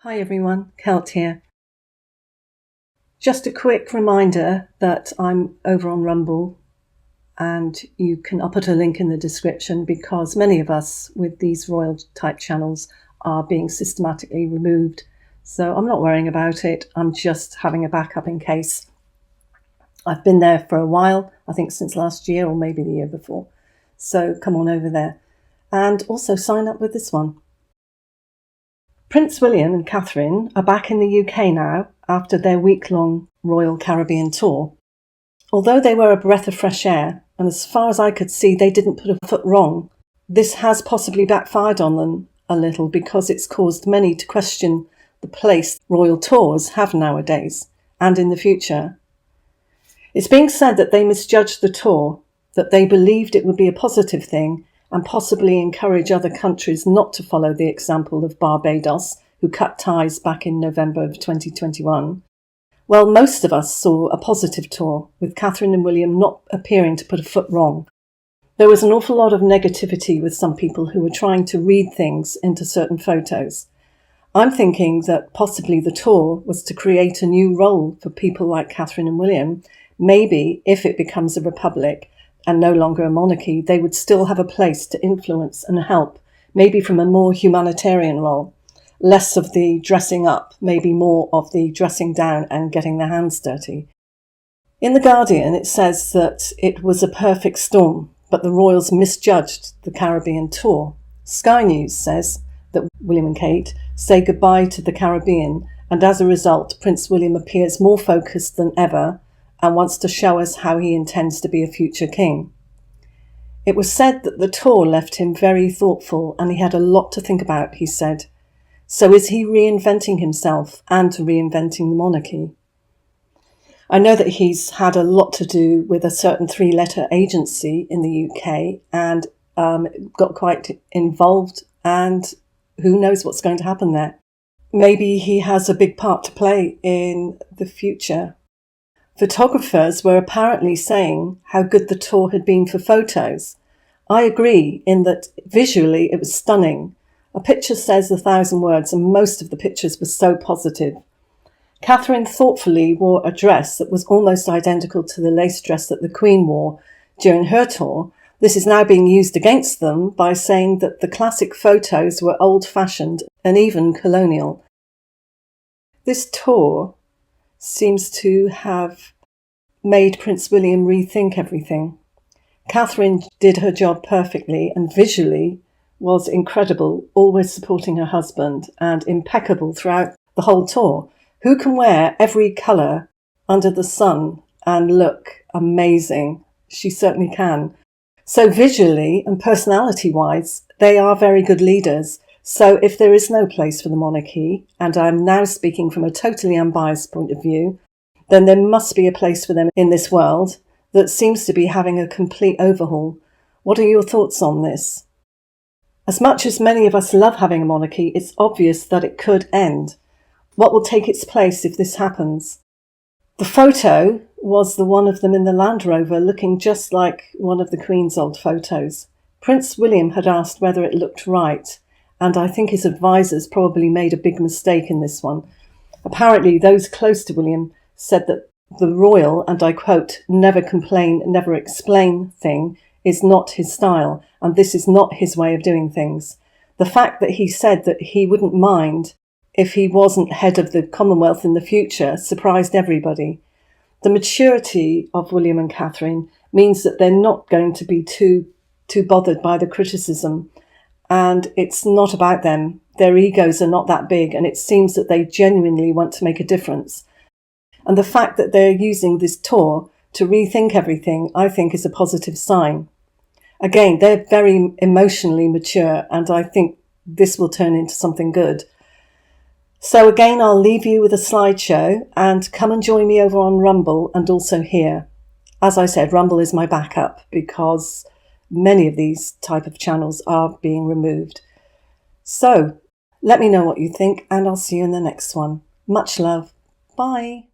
Hi everyone, Kelt here. Just a quick reminder that I'm over on Rumble and I'll put a link in the description because many of us with these royal type channels are being systematically removed. So I'm not worrying about it. I'm just having a backup in case. I've been there for a while, I think since last year or maybe the year before. So come on over there and also sign up with this one. Prince William and Catherine are back in the UK now after their week-long Royal Caribbean tour. Although they were a breath of fresh air, and as far as I could see they didn't put a foot wrong, this has possibly backfired on them a little because it's caused many to question the place royal tours have nowadays and in the future. It's being said that they misjudged the tour, that they believed it would be a positive thing and possibly encourage other countries not to follow the example of Barbados, who cut ties back in November of 2021. Well, most of us saw a positive tour, with Catherine and William not appearing to put a foot wrong. There was an awful lot of negativity with some people who were trying to read things into certain photos. I'm thinking that possibly the tour was to create a new role for people like Catherine and William. Maybe if it becomes a republic and no longer a monarchy, they would still have a place to influence and help, maybe from a more humanitarian role. Less of the dressing up, maybe more of the dressing down and getting their hands dirty. In The Guardian, it says that it was a perfect storm, but the royals misjudged the Caribbean tour. Sky News says that William and Kate say goodbye to the Caribbean, and as a result, Prince William appears more focused than ever and wants to show us how he intends to be a future king. It was said that the tour left him very thoughtful and he had a lot to think about, he said. So is he reinventing himself and reinventing the monarchy? I know that he's had a lot to do with a certain 3-letter agency in the UK and got quite involved, and who knows what's going to happen there. Maybe he has a big part to play in the future. Photographers were apparently saying how good the tour had been for photos. I agree in that visually it was stunning. A picture says 1,000 words and most of the pictures were so positive. Catherine thoughtfully wore a dress that was almost identical to the lace dress that the Queen wore during her tour. This is now being used against them by saying that the classic photos were old-fashioned and even colonial. This tour seems to have made Prince William rethink everything. Catherine did her job perfectly and visually was incredible, always supporting her husband and impeccable throughout the whole tour. Who can wear every colour under the sun and look amazing? She certainly can. So visually and personality-wise, they are very good leaders. So if there is no place for the monarchy, and I'm now speaking from a totally unbiased point of view, then there must be a place for them in this world that seems to be having a complete overhaul. What are your thoughts on this? As much as many of us love having a monarchy, it's obvious that it could end. What will take its place if this happens? The photo was the one of them in the Land Rover looking just like one of the Queen's old photos. Prince William had asked whether it looked right, and I think his advisors probably made a big mistake in this one. Apparently, those close to William said that the royal, and I quote, never complain, never explain thing is not his style, and this is not his way of doing things. The fact that he said that he wouldn't mind if he wasn't head of the Commonwealth in the future surprised everybody. The maturity of William and Catherine means that they're not going to be too bothered by the criticism, and it's not about them. Their egos are not that big, and it seems that they genuinely want to make a difference. And the fact that they're using this tour to rethink everything, I think, is a positive sign. Again, they're very emotionally mature, and I think this will turn into something good. So again, I'll leave you with a slideshow, and come and join me over on Rumble and also here. As I said, Rumble is my backup because many of these type of channels are being removed. So let me know what you think, and I'll see you in the next one. Much love. Bye.